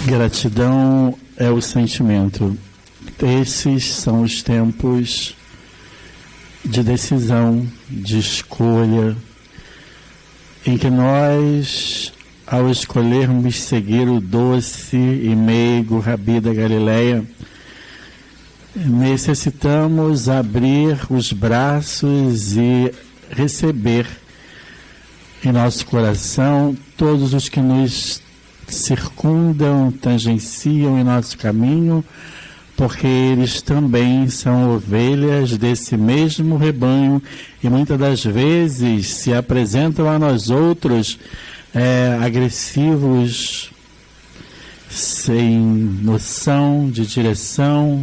Gratidão é o sentimento. Esses são os tempos de decisão, de escolha, em que nós, ao escolhermos seguir o doce e meigo Rabi da Galileia, necessitamos abrir os braços e receber em nosso coração todos os que nos circundam, tangenciam em nosso caminho, porque eles também são ovelhas desse mesmo rebanho e muitas das vezes se apresentam a nós outros agressivos, sem noção de direção,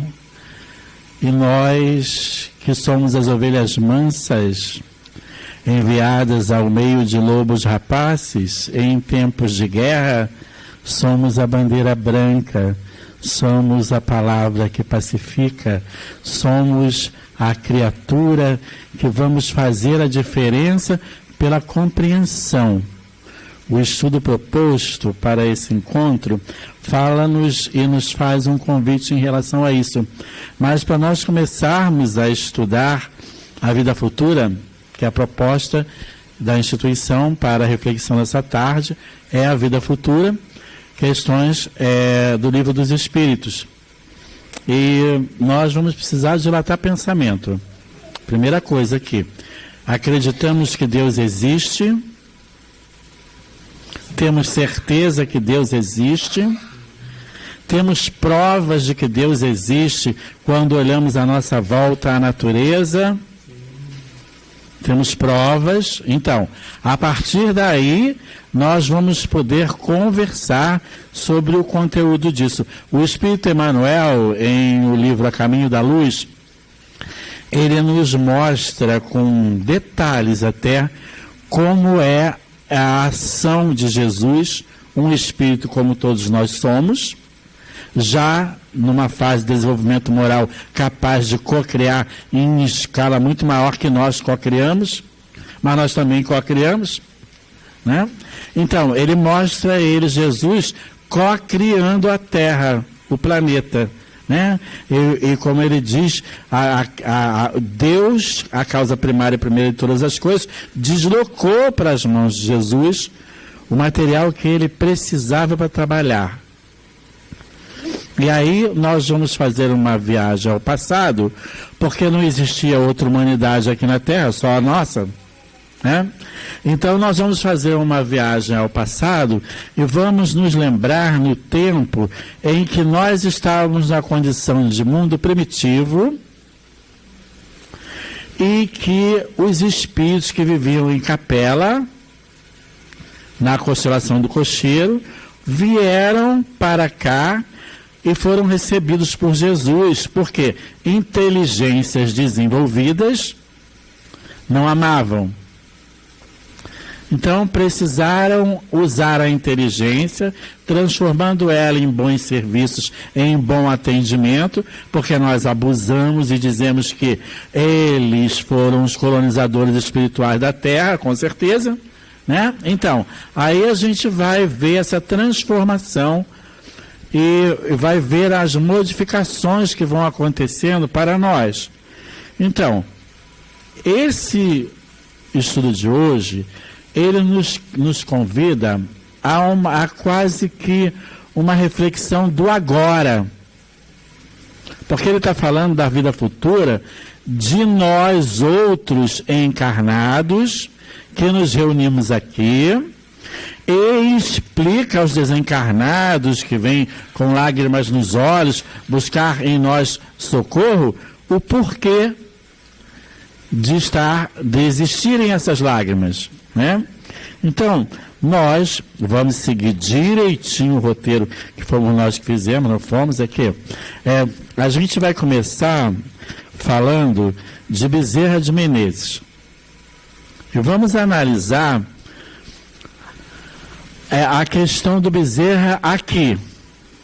e nós que somos as ovelhas mansas, enviadas ao meio de lobos rapaces em tempos de guerra, somos a bandeira branca, somos a palavra que pacifica, somos a criatura que vamos fazer a diferença pela compreensão. O estudo proposto para esse encontro fala-nos e nos faz um convite em relação a isso. Mas para nós começarmos a estudar a vida futura, que é a proposta da instituição para a reflexão dessa tarde, é a vida futura, questões do Livro dos Espíritos. E nós vamos precisar dilatar pensamento. Primeira coisa aqui, acreditamos que Deus existe, temos certeza que Deus existe, temos provas de que Deus existe quando olhamos à nossa volta à natureza, temos provas. Então, a partir daí, nós vamos poder conversar sobre o conteúdo disso. O Espírito Emmanuel, em o livro A Caminho da Luz, ele nos mostra com detalhes até como é a ação de Jesus, um espírito como todos nós somos, já numa fase de desenvolvimento moral capaz de co-criar em escala muito maior que nós co-criamos, mas nós também co-criamos, né? Então, ele mostra Jesus co-criando a Terra, o planeta, né? E como ele diz, Deus, a causa primária e primeira de todas as coisas, deslocou para as mãos de Jesus o material que ele precisava para trabalhar. E aí nós vamos fazer uma viagem ao passado, porque não existia outra humanidade aqui na Terra, só a nossa, né? Então nós vamos fazer uma viagem ao passado e vamos nos lembrar no tempo em que nós estávamos na condição de mundo primitivo e que os espíritos que viviam em Capela, na constelação do Cocheiro, vieram para cá e foram recebidos por Jesus, porque inteligências desenvolvidas não amavam. Então precisaram usar a inteligência, transformando ela em bons serviços, em bom atendimento, porque nós abusamos e dizemos que eles foram os colonizadores espirituais da Terra, com certeza, né? Então, aí a gente vai ver essa transformação e vai ver as modificações que vão acontecendo para nós. Então, esse estudo de hoje, ele nos convida a quase que uma reflexão do agora. Porque ele está falando da vida futura de nós outros encarnados que nos reunimos aqui, e explica aos desencarnados que vêm com lágrimas nos olhos buscar em nós socorro o porquê de existirem essas lágrimas, né? Então, nós vamos seguir direitinho o roteiro que fomos nós que fizemos, não fomos aqui. A gente vai começar falando de Bezerra de Menezes. E vamos analisar a questão do Bezerra aqui,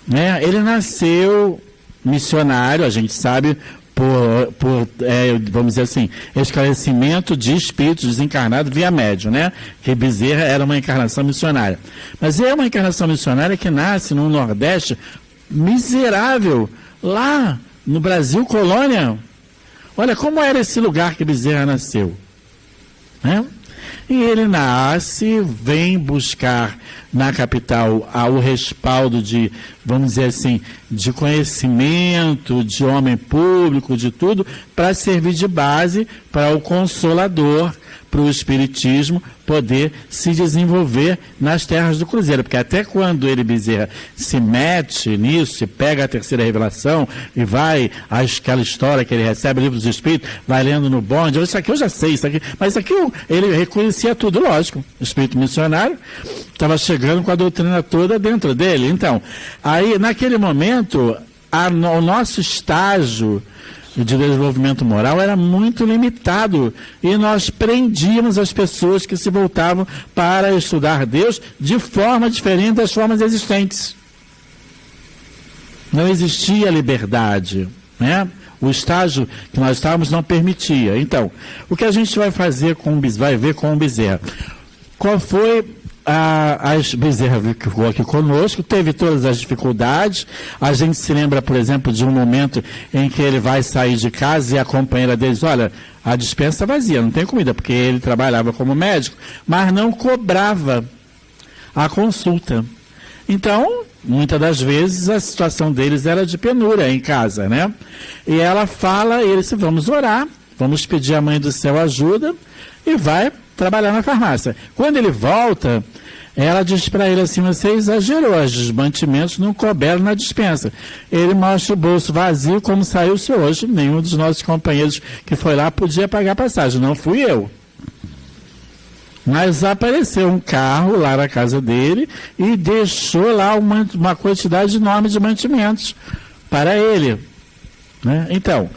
né? Ele nasceu missionário, a gente sabe, vamos dizer assim, esclarecimento de espíritos desencarnados via médium, né? Que Bezerra era uma encarnação missionária. Mas é uma encarnação missionária que nasce no Nordeste miserável, lá no Brasil, colônia. Olha como era esse lugar que Bezerra nasceu, né? E ele nasce, vem buscar na capital o respaldo de, vamos dizer assim, de conhecimento, de homem público, de tudo, para servir de base para o Consolador, para o Espiritismo poder se desenvolver nas terras do Cruzeiro, porque até quando ele, Bezerra, se mete nisso, se pega a terceira revelação e vai, aquela história que ele recebe, o livro dos Espíritos, vai lendo no bonde, isso aqui eu já sei, isso aqui, mas isso aqui ele reconhecia tudo, lógico, o espírito missionário estava chegando com a doutrina toda dentro dele. Então, aí naquele momento, o nosso estágio de desenvolvimento moral era muito limitado e nós prendíamos as pessoas que se voltavam para estudar Deus de forma diferente das formas existentes. Não existia liberdade, né? O estágio que nós estávamos não permitia. Então, o que a gente vai fazer vai ver com o Bezerra? Qual foi Bezerra ficou aqui conosco, teve todas as dificuldades. A gente se lembra, por exemplo, de um momento em que ele vai sair de casa e a companheira dele diz, olha, a despensa vazia, não tem comida, porque ele trabalhava como médico, mas não cobrava a consulta. Então, muitas das vezes a situação deles era de penúria em casa, né? E ela fala, ele disse, vamos orar, vamos pedir à Mãe do Céu ajuda, e vai trabalhar na farmácia. Quando ele volta, ela diz para ele assim, você exagerou, os mantimentos não couberam na despensa. Ele mostra o bolso vazio, como saiu o senhor hoje. Nenhum dos nossos companheiros que foi lá podia pagar a passagem, não fui eu. Mas apareceu um carro lá na casa dele e deixou lá uma quantidade enorme de mantimentos para ele, né? Então,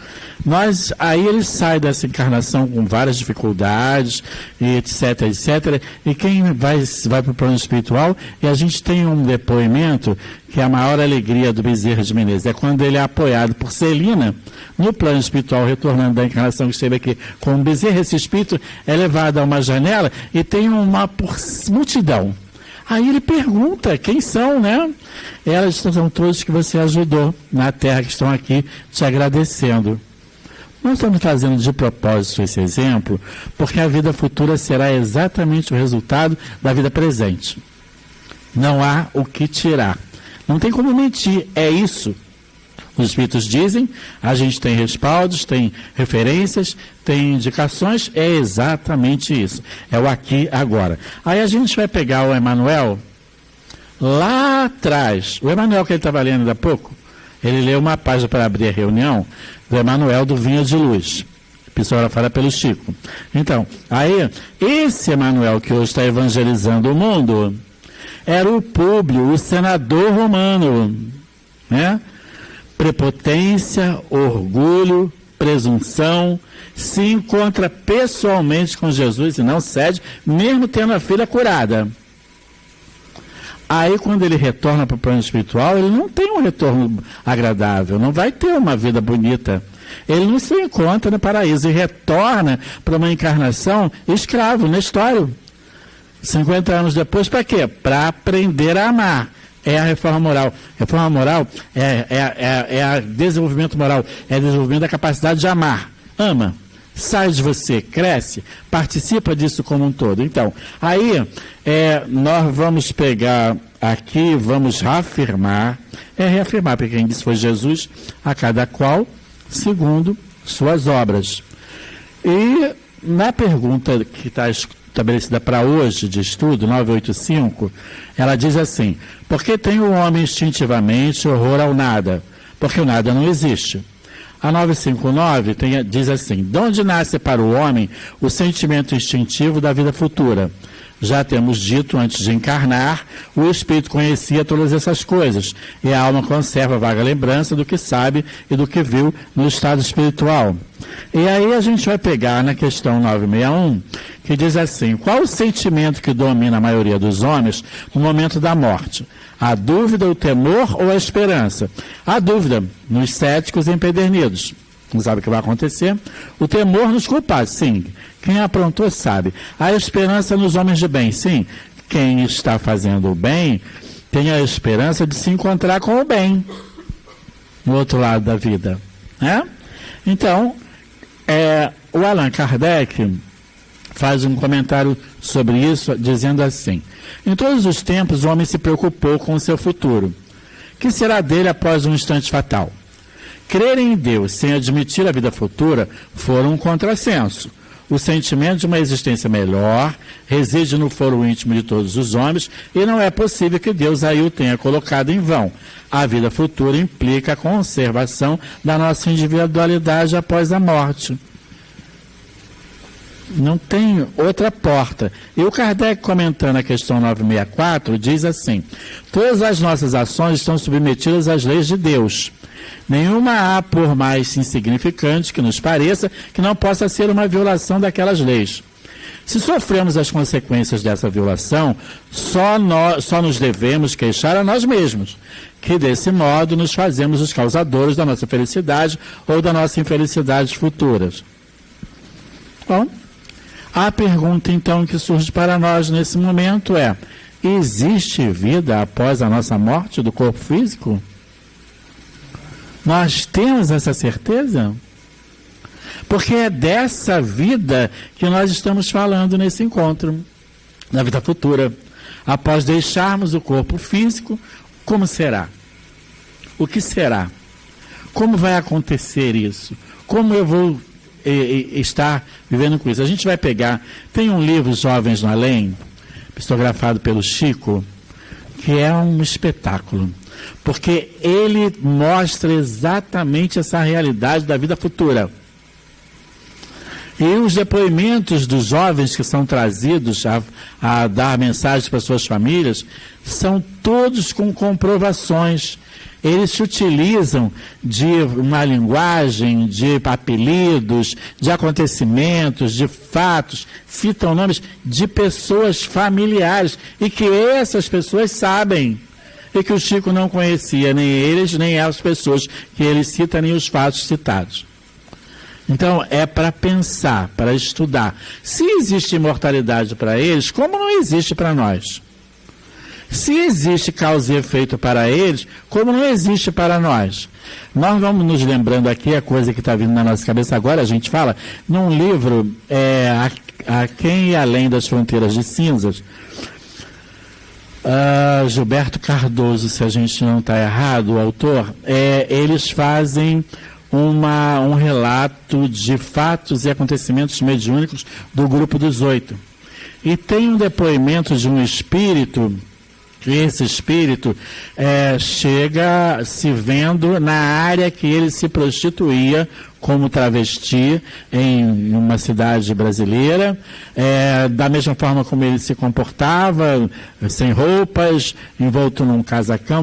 aí ele sai dessa encarnação com várias dificuldades, e etc, etc. E quem vai para o plano espiritual, e a gente tem um depoimento que é a maior alegria do Bezerra de Menezes, é quando ele é apoiado por Celina, no plano espiritual, retornando da encarnação que esteve aqui com o Bezerra. Esse espírito é levado a uma janela e tem uma multidão. Aí ele pergunta, quem são, né? Elas são todos que você ajudou na terra, que estão aqui te agradecendo. Nós estamos fazendo de propósito esse exemplo, porque a vida futura será exatamente o resultado da vida presente. Não há o que tirar. Não tem como mentir, é isso. Os Espíritos dizem, a gente tem respaldos, tem referências, tem indicações, é exatamente isso. É o aqui, agora. Aí a gente vai pegar o Emmanuel, lá atrás, o Emmanuel que ele estava lendo há pouco, ele leu uma página para abrir a reunião do Emmanuel do Vinha de Luz, psicografada pelo Chico. Então, aí, esse Emmanuel que hoje está evangelizando o mundo, era o Públio, o senador romano, né? Prepotência, orgulho, presunção, se encontra pessoalmente com Jesus e não cede, mesmo tendo a filha curada. Aí, quando ele retorna para o plano espiritual, ele não tem um retorno agradável, não vai ter uma vida bonita. Ele não se encontra no paraíso e retorna para uma encarnação escravo, Nestório. 50 anos depois, para quê? Para aprender a amar. É a reforma moral. Reforma moral é desenvolvimento moral, é desenvolvimento da capacidade de amar. Ama, sai de você, cresce, participa disso como um todo. Então, aí nós vamos pegar aqui, vamos reafirmar, porque quem disse foi Jesus, a cada qual, segundo suas obras. E na pergunta que está estabelecida para hoje de estudo, 985, ela diz assim: por que tem o homem instintivamente horror ao nada? Porque o nada não existe. A 959 diz assim: de onde nasce para o homem o sentimento instintivo da vida futura? Já temos dito, antes de encarnar, o espírito conhecia todas essas coisas, e a alma conserva vaga lembrança do que sabe e do que viu no estado espiritual. E aí a gente vai pegar na questão 961, que diz assim: qual o sentimento que domina a maioria dos homens no momento da morte? A dúvida, o temor ou a esperança? A dúvida, nos céticos empedernidos. não sabe o que vai acontecer. O temor nos culpados, sim. Quem aprontou sabe. A esperança nos homens de bem, sim. Quem está fazendo o bem tem a esperança de se encontrar com o bem no outro lado da vida. Né? Então, o Allan Kardec faz um comentário sobre isso, dizendo assim: em todos os tempos o homem se preocupou com o seu futuro. Que será dele após um instante fatal? Crer em Deus sem admitir a vida futura for um contrassenso. O sentimento de uma existência melhor reside no foro íntimo de todos os homens e não é possível que Deus aí o tenha colocado em vão. A vida futura implica a conservação da nossa individualidade após a morte. Não tem outra porta. E o Kardec, comentando a questão 964, diz assim: todas as nossas ações estão submetidas às leis de Deus. Nenhuma há, por mais insignificante que nos pareça, que não possa ser uma violação daquelas leis. Se sofremos as consequências dessa violação, só nos devemos queixar a nós mesmos, que desse modo nos fazemos os causadores da nossa felicidade ou da nossa infelicidade futuras. Bom, a pergunta então que surge para nós nesse momento é: existe vida após a nossa morte do corpo físico? Nós temos essa certeza? Porque é dessa vida que nós estamos falando nesse encontro, na vida futura. Após deixarmos o corpo físico, como será? O que será? Como vai acontecer isso? Como eu vou estar vivendo com isso? A gente vai pegar, tem um livro, Jovens no Além, psicografado pelo Chico, que é um espetáculo, porque ele mostra exatamente essa realidade da vida futura. E os depoimentos dos jovens que são trazidos a dar mensagens para suas famílias são todos com comprovações. Eles se utilizam de uma linguagem, de apelidos, de acontecimentos, de fatos, citam nomes de pessoas familiares e que essas pessoas sabem. E que o Chico não conhecia nem eles, nem as pessoas que ele cita, nem os fatos citados. Então, é para pensar, para estudar. Se existe imortalidade para eles, como não existe para nós? Se existe causa e efeito para eles, como não existe para nós? Nós vamos nos lembrando aqui, a coisa que está vindo na nossa cabeça agora, a gente fala, num livro, A Quem e Além das Fronteiras de Cinzas, Gilberto Cardoso, se a gente não está errado, o autor, eles fazem um relato de fatos e acontecimentos mediúnicos do grupo dos 8. E tem um depoimento de um espírito, que esse espírito chega se vendo na área que ele se prostituía como travesti em uma cidade brasileira, da mesma forma como ele se comportava, sem roupas, envolto num casacão,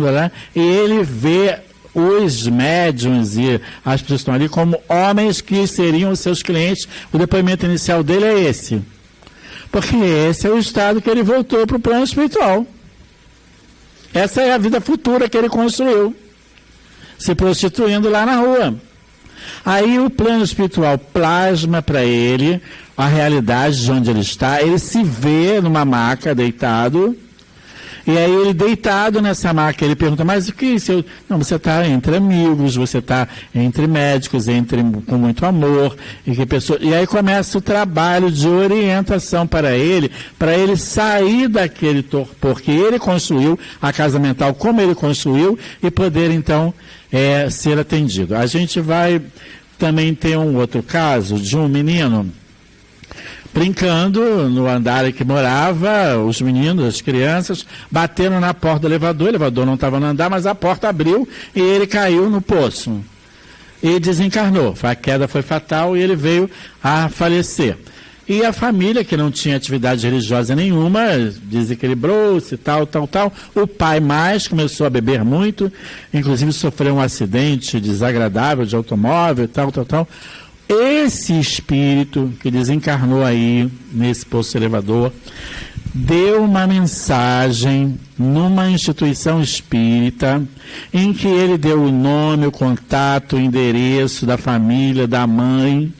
e ele vê os médiuns e as pessoas que estão ali como homens que seriam os seus clientes. O depoimento inicial dele é esse. Porque esse é o estado que ele voltou para o plano espiritual. Essa é a vida futura que ele construiu, se prostituindo lá na rua. Aí o plano espiritual plasma para ele a realidade de onde ele está. Ele se vê numa maca, deitado. E aí ele deitado nessa maca, ele pergunta: mas o que é isso? Não, você está entre amigos, você está entre médicos, com muito amor. E aí começa o trabalho de orientação para ele sair daquele torpor que ele construiu, a casa mental como ele construiu, e poder então ser atendido. A gente vai também ter um outro caso de um menino brincando no andar em que morava, os meninos, as crianças, bateram na porta do elevador, o elevador não estava no andar, mas a porta abriu e ele caiu no poço. E desencarnou. A queda foi fatal e ele veio a falecer. E a família, que não tinha atividade religiosa nenhuma, desequilibrou-se, tal. O pai mais começou a beber muito, inclusive sofreu um acidente desagradável de automóvel, tal. Esse espírito que desencarnou aí nesse poço elevador deu uma mensagem numa instituição espírita, em que ele deu o nome, o contato, o endereço da família, da mãe,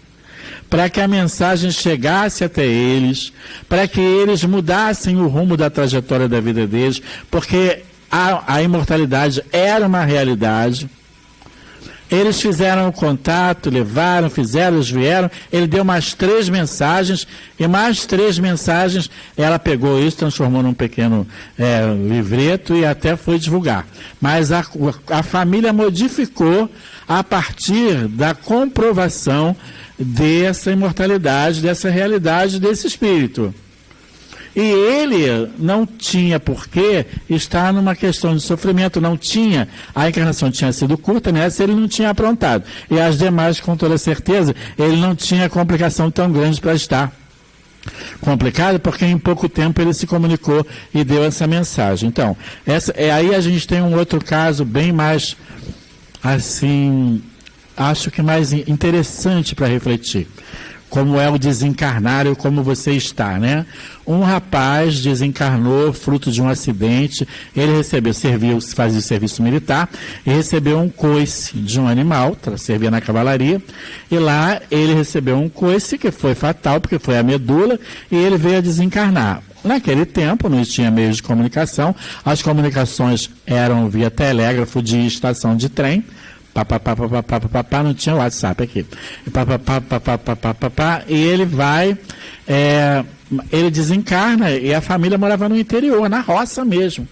para que a mensagem chegasse até eles, para que eles mudassem o rumo da trajetória da vida deles, porque a imortalidade era uma realidade. Eles fizeram o contato, levaram, fizeram, eles vieram, ele deu mais 3 mensagens, e mais 3 mensagens, ela pegou isso, transformou num pequeno livreto e até foi divulgar. Mas a família modificou a partir da comprovação dessa imortalidade, dessa realidade, desse espírito. E ele não tinha por que estar numa questão de sofrimento, não tinha, a encarnação tinha sido curta, nessa ele não tinha aprontado. E as demais, com toda certeza, ele não tinha complicação tão grande para estar complicado, porque em pouco tempo ele se comunicou e deu essa mensagem. Então, aí a gente tem um outro caso bem mais, assim, acho que mais interessante para refletir. Como é o desencarnar, como você está, né? Um rapaz desencarnou fruto de um acidente, ele fazia o serviço militar, e recebeu um coice de um animal, servia na cavalaria, e lá ele recebeu um coice que foi fatal, porque foi a medula, e ele veio a desencarnar. Naquele tempo não tinha meios de comunicação, as comunicações eram via telégrafo de estação de trem, não tinha WhatsApp aqui. E ele vai, ele desencarna, e a família morava no interior, na roça mesmo.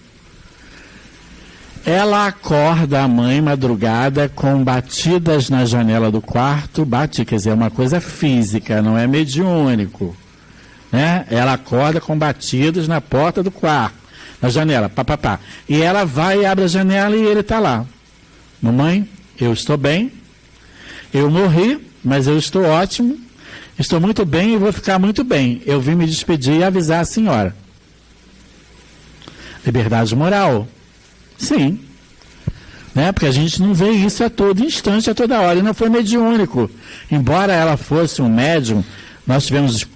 Ela acorda a mãe madrugada com batidas na janela do quarto, quer dizer, é uma coisa física, não é mediúnico, né? Ela acorda com batidas na porta do quarto, na janela, e ela vai e abre a janela e ele está lá. Mamãe, eu estou bem, eu morri, mas eu estou ótimo, estou muito bem e vou ficar muito bem. Eu vim me despedir e avisar a senhora. Liberdade moral? Sim. Né? Porque a gente não vê isso a todo instante, a toda hora, e não foi mediúnico. Embora ela fosse um médium, nós tivemos,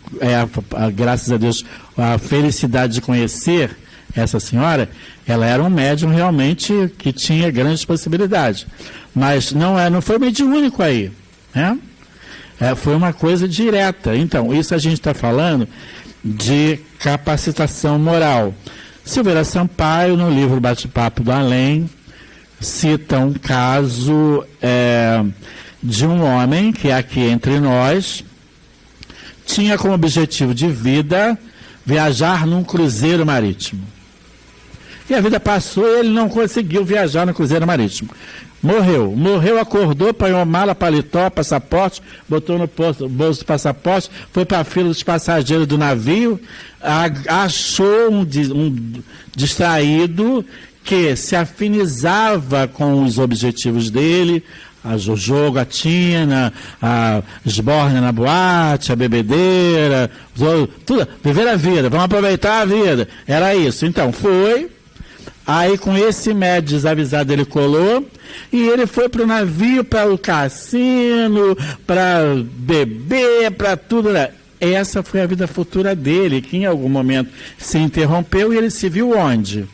graças a Deus, a felicidade de conhecer essa senhora. Ela era um médium realmente que tinha grandes possibilidades. Mas não foi mediúnico aí, né? Foi uma coisa direta. Então, isso a gente está falando de capacitação moral. Silveira Sampaio, no livro Bate-Papo do Além, cita um caso de um homem que aqui entre nós tinha como objetivo de vida viajar num cruzeiro marítimo. E a vida passou e ele não conseguiu viajar no cruzeiro marítimo. Morreu, acordou, apanhou mala, paletó, passaporte, botou no bolso do passaporte, foi para a fila dos passageiros do navio, achou um distraído que se afinizava com os objetivos dele, o jogo, a tina, a esbórnia na boate, a bebedeira, tudo, viver a vida, vamos aproveitar a vida. Era isso. Então, foi. Aí, com esse médio desavisado, ele colou, e ele foi para o navio, para o cassino, para beber, para tudo. Essa foi a vida futura dele, que em algum momento se interrompeu, e ele se viu onde?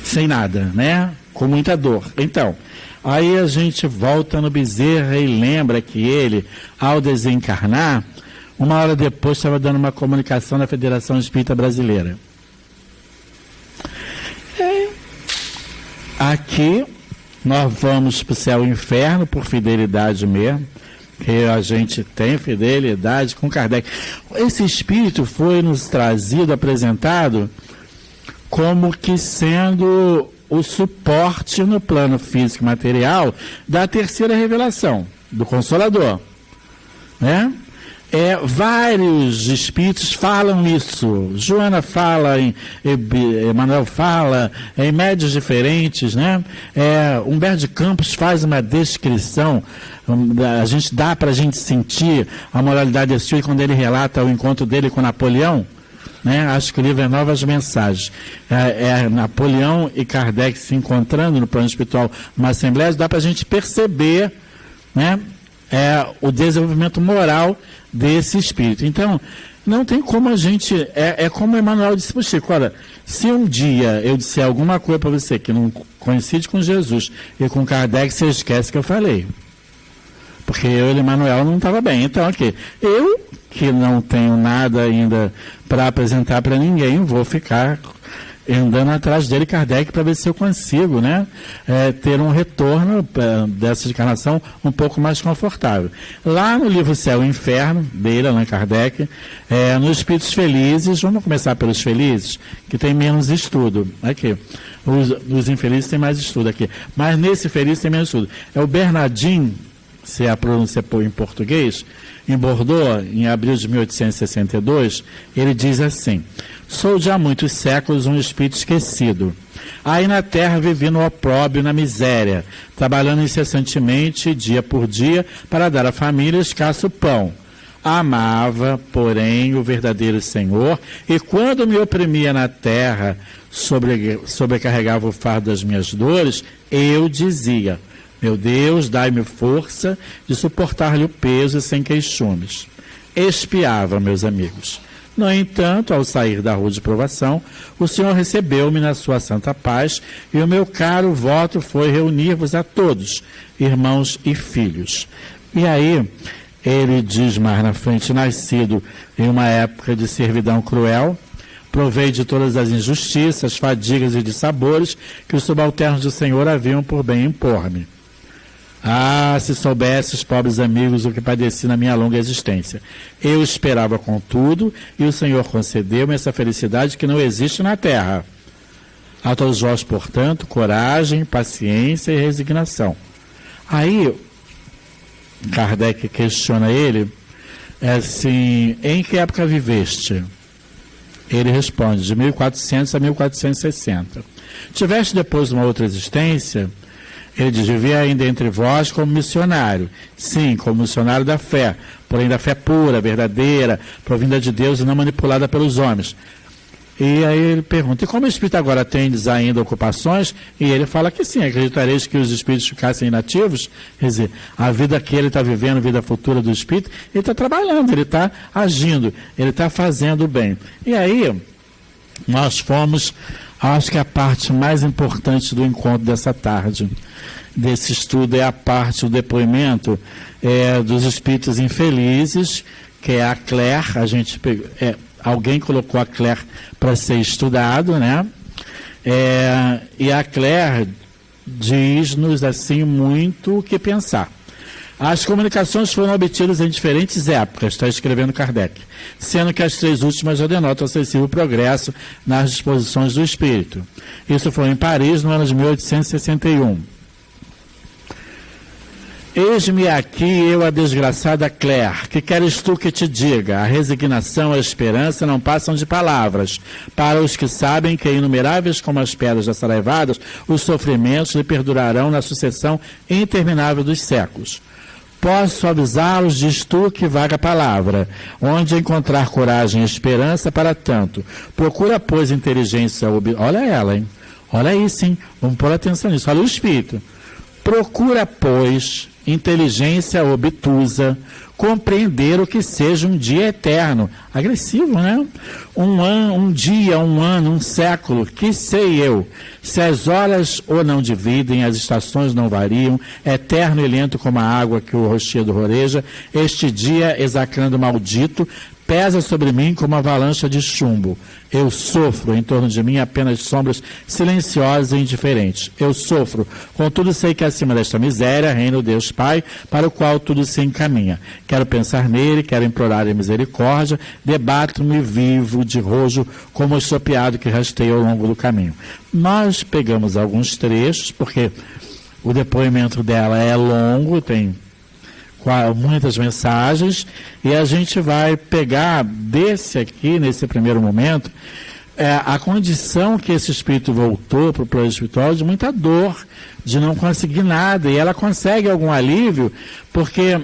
Sem nada, né? Com muita dor. Então, aí a gente volta no Bezerra e lembra que ele, ao desencarnar, uma hora depois estava dando uma comunicação na Federação Espírita Brasileira. Aqui nós vamos para o céu e o inferno por fidelidade mesmo, que a gente tem fidelidade com Kardec. Esse espírito foi nos trazido, apresentado, como que sendo o suporte no plano físico e material da terceira revelação, do Consolador, né? Vários espíritos falam isso. Joana fala, Emmanuel fala, em médios diferentes, né? Humberto de Campos faz uma descrição, dá para a gente sentir a moralidade desse espírito quando ele relata o encontro dele com Napoleão, né? Acho que o livro é Novas Mensagens. Napoleão e Kardec se encontrando no plano espiritual numa assembleia, dá para a gente perceber, né? O desenvolvimento moral desse espírito. Então, Não tem como a gente, é como Emmanuel disse para o Chico, olha, se um dia eu disser alguma coisa para você que não coincide com Jesus e com Kardec, você esquece que eu falei. Porque eu e Emmanuel não estava bem. Então, aqui, eu, que não tenho nada ainda para apresentar para ninguém, vou ficar andando atrás dele, Kardec, para ver se eu consigo, né, ter um retorno dessa encarnação um pouco mais confortável. Lá no livro Céu e Inferno, dele, Allan Kardec, nos Espíritos Felizes, vamos começar pelos felizes, que tem menos estudo. Aqui, os infelizes tem mais estudo aqui, mas nesse feliz tem menos estudo. É o Bernardin, se a pronúncia for em português, em Bordeaux, em abril de 1862, ele diz assim: sou de há muitos séculos um espírito esquecido. Aí na terra vivi no opróbrio, na miséria, trabalhando incessantemente, dia por dia, para dar à família escasso pão. Amava, porém, o verdadeiro Senhor, e quando me oprimia na terra, sobrecarregava o fardo das minhas dores, eu dizia: meu Deus, dai-me força de suportar-lhe o peso sem queixumes. Espiava, meus amigos. No entanto, ao sair da rua de provação, o Senhor recebeu-me na sua santa paz, e o meu caro voto foi reunir-vos a todos, irmãos e filhos. E aí, ele diz mais na frente: nascido em uma época de servidão cruel, provei de todas as injustiças, fadigas e dissabores que os subalternos do Senhor haviam por bem impor-me. Ah, se soubesses, pobres amigos, o que padeci na minha longa existência. Eu esperava contudo, e o Senhor concedeu-me essa felicidade que não existe na terra. A todos vós, portanto, coragem, paciência e resignação. Aí, Kardec questiona ele, assim, em que época viveste? Ele responde, de 1400 a 1460. Tiveste depois uma outra existência? Ele diz: vivia ainda entre vós como missionário. Sim, como missionário da fé, porém da fé pura, verdadeira, provinda de Deus e não manipulada pelos homens. E aí ele pergunta: e como o espírito agora tendes ainda ocupações? E ele fala que sim, acreditareis que os espíritos ficassem inativos? Quer dizer, a vida que ele está vivendo, a vida futura do espírito, ele está trabalhando, ele está agindo, ele está fazendo o bem. E aí, nós fomos, acho que a parte mais importante do encontro dessa tarde, desse estudo, é a parte, o depoimento dos espíritos infelizes, que é a Claire. A gente alguém colocou a Claire para ser estudado, né? E a Claire diz-nos assim muito o que pensar. As comunicações foram obtidas em diferentes épocas, está escrevendo Kardec, sendo que as 3 últimas já denotam excessivo progresso nas disposições do espírito. Isso foi em Paris, no ano de 1861. Eis-me aqui eu, a desgraçada Claire, que queres tu que te diga? A resignação e a esperança não passam de palavras. Para os que sabem que, inumeráveis como as pedras assalaivadas, os sofrimentos lhe perdurarão na sucessão interminável dos séculos. Posso avisá-los, diz tu, que vaga a palavra, onde encontrar coragem e esperança para tanto. Procura, pois, inteligência... Olha ela, hein? Olha isso, hein? Vamos pôr atenção nisso. Olha o espírito. Procura, pois, inteligência obtusa, compreender o que seja um dia eterno. Agressivo, né? Um dia, um ano, um século, que sei eu. Se as horas ou não dividem, as estações não variam, eterno e lento como a água que o rochedo roreja, este dia, exacrando maldito, pesa sobre mim como uma avalanche de chumbo. Eu sofro, em torno de mim apenas sombras silenciosas e indiferentes. Eu sofro, contudo sei que acima desta miséria reina o Deus Pai, para o qual tudo se encaminha. Quero pensar nele, quero implorar a misericórdia, debato-me vivo de rojo como o estropiado que rasteia ao longo do caminho. Nós pegamos alguns trechos, porque o depoimento dela é longo, tem muitas mensagens, e a gente vai pegar desse aqui, nesse primeiro momento, a condição que esse espírito voltou para o plano espiritual de muita dor, de não conseguir nada, e ela consegue algum alívio, porque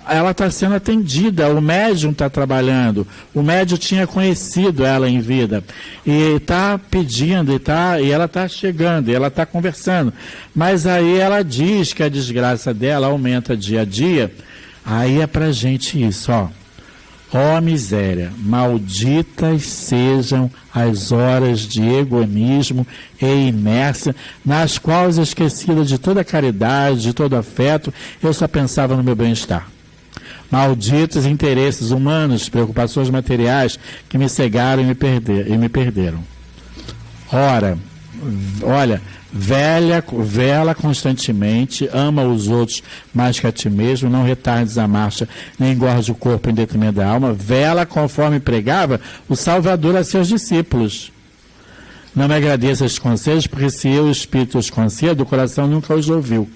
ela está sendo atendida, o médium está trabalhando, o médium tinha conhecido ela em vida, e está pedindo, e ela está chegando, e ela está conversando, mas aí ela diz que a desgraça dela aumenta dia a dia. Aí é para gente isso, ó. Ó miséria, malditas sejam as horas de egoísmo e inércia, nas quais, esquecida de toda caridade, de todo afeto, eu só pensava no meu bem-estar. Malditos interesses humanos, preocupações materiais que me cegaram e me perderam. Ora, olha, vela constantemente, ama os outros mais que a ti mesmo, não retardes a marcha, nem engorde o corpo em detrimento da alma, vela conforme pregava o Salvador a seus discípulos. Não me agradeça estes conselhos, porque se eu, o Espírito, os concedo, o coração nunca os ouviu.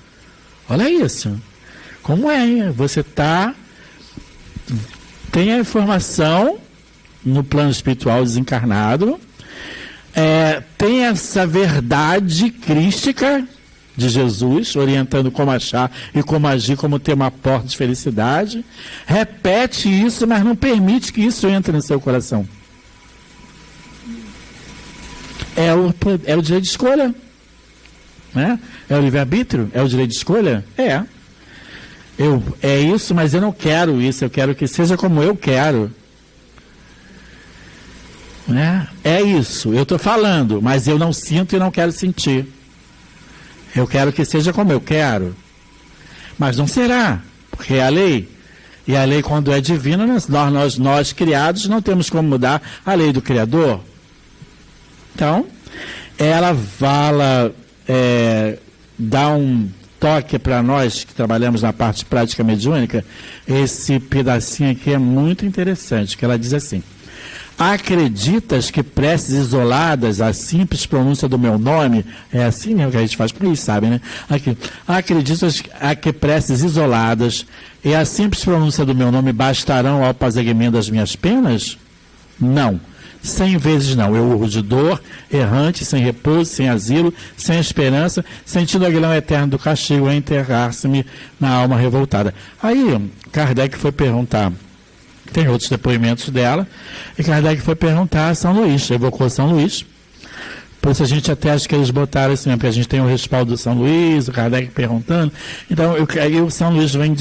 Olha isso. Como é, hein? Você tem a informação no plano espiritual desencarnado, tem essa verdade crística de Jesus, orientando como achar e como agir, como ter uma porta de felicidade, repete isso, mas não permite que isso entre no seu coração. É o direito de escolha, né? É o livre-arbítrio? É o direito de escolha? É isso, mas eu não quero isso, eu quero que seja como eu quero. Né? É isso, eu estou falando, mas eu não sinto e não quero sentir. Eu quero que seja como eu quero. Mas não será, porque é a lei. E a lei, quando é divina, nós criados não temos como mudar a lei do Criador. Então, ela dá um toque para nós que trabalhamos na parte prática mediúnica. Esse pedacinho aqui é muito interessante, que ela diz assim: acreditas que preces isoladas, a simples pronúncia do meu nome, é assim mesmo que a gente faz, por isso, sabe, né? Aqui. Acreditas que preces isoladas e a simples pronúncia do meu nome bastarão ao apaziguamento das minhas penas? Não. 100 vezes não. Eu urro de dor, errante, sem repouso, sem asilo, sem esperança, sentindo o aguilhão eterno do castigo a enterrar-se-me na alma revoltada. Aí, Kardec foi perguntar, tem outros depoimentos dela, e Kardec foi perguntar a São Luís, evocou São Luís. Por isso a gente até acha que eles botaram assim, porque a gente tem o respaldo do São Luís, o Kardec perguntando. Então, aí o São Luís vem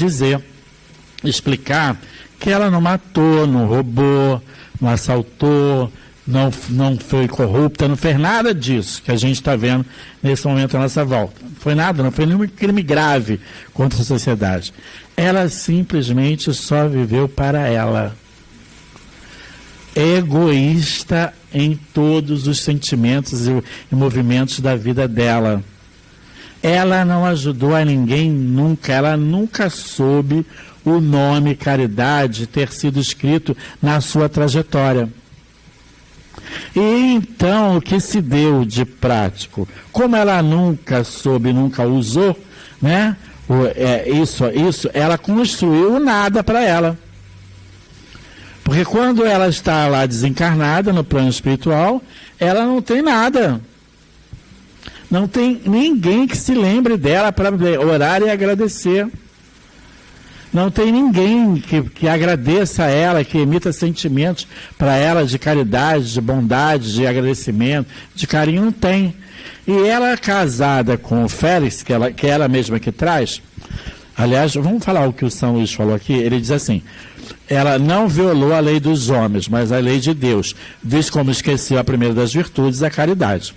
explicar que ela não matou, não roubou, não assaltou, não foi corrupta, não fez nada disso que a gente está vendo nesse momento à nossa volta. Não foi nada, não foi nenhum crime grave contra a sociedade. Ela simplesmente só viveu para ela. Egoísta em todos os sentimentos e movimentos da vida dela. Ela não ajudou a ninguém nunca, ela nunca soube o nome caridade ter sido escrito na sua trajetória. E então o que se deu de prático? Como ela nunca soube, nunca usou, né? Isso, ela construiu nada para ela. Porque quando ela está lá desencarnada no plano espiritual, ela não tem nada. Não tem ninguém que se lembre dela para orar e agradecer. Não tem ninguém que agradeça a ela, que emita sentimentos para ela de caridade, de bondade, de agradecimento, de carinho, não tem. E ela casada com o Félix, que é ela mesma que traz, aliás, vamos falar o que o São Luís falou aqui, ele diz assim: ela não violou a lei dos homens, mas a lei de Deus, diz como esqueceu a primeira das virtudes, a caridade.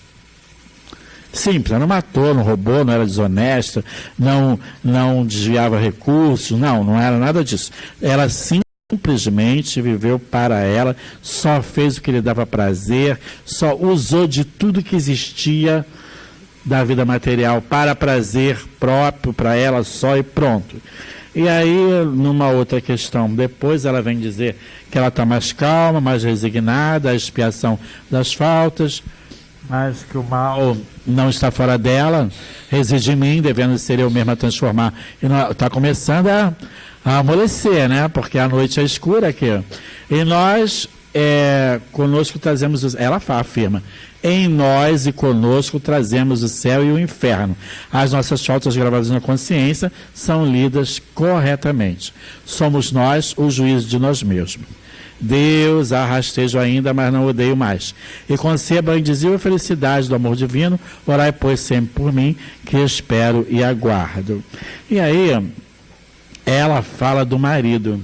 Simples, ela não matou, não roubou, não era desonesta, não desviava recursos, não era nada disso. Ela simplesmente viveu para ela, só fez o que lhe dava prazer, só usou de tudo que existia da vida material para prazer próprio, para ela só e pronto. E aí, numa outra questão, depois ela vem dizer que ela está mais calma, mais resignada, a expiação das faltas, mas que o mal não está fora dela, reside em mim, devendo ser eu mesma transformar. E está começando a amolecer, né? Porque a noite é escura aqui. E nós, conosco trazemos, ela afirma, em nós e conosco trazemos o céu e o inferno. As nossas faltas gravadas na consciência são lidas corretamente. Somos nós o juízo de nós mesmos. Deus a rastejo ainda, mas não odeio mais. E conceba a indizível felicidade do amor divino, orai, pois, sempre por mim, que espero e aguardo. E aí, ela fala do marido,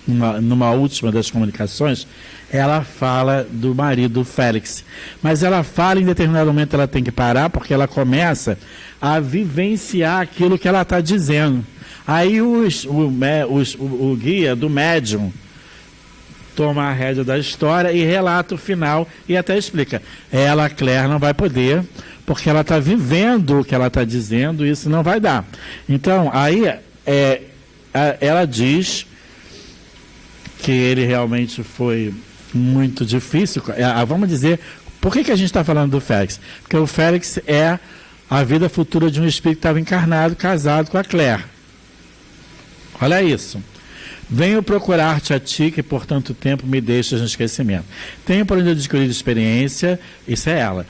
numa última das comunicações, ela fala do marido Félix. Mas ela fala, em determinado momento ela tem que parar, porque ela começa a vivenciar aquilo que ela está dizendo. Aí o guia do médium toma a rédea da história e relata o final e até explica. Ela, Claire, não vai poder, porque ela está vivendo o que ela está dizendo e isso não vai dar. Então, aí ela diz que ele realmente foi muito difícil. Vamos dizer, por que a gente está falando do Félix? Porque o Félix é a vida futura de um espírito que estava encarnado, casado com a Claire. Olha isso. Venho procurar-te a ti, que por tanto tempo me deixas no esquecimento. Tenho, porém, adquirido experiência, isso é ela.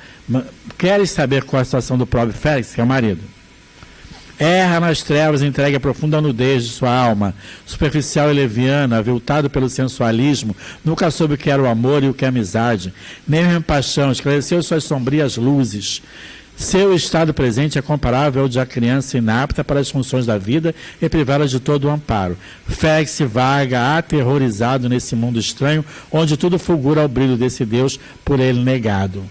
Queres saber qual é a situação do próprio Félix, que é o marido? Erra nas trevas, entregue a profunda nudez de sua alma, superficial e leviana, aviltado pelo sensualismo, nunca soube o que era o amor e o que é a amizade, nem mesmo paixão, esclareceu suas sombrias luzes. Seu estado presente é comparável ao de a criança inapta para as funções da vida e privada de todo o amparo. Félix vaga aterrorizado nesse mundo estranho, onde tudo fulgura ao brilho desse Deus por ele negado.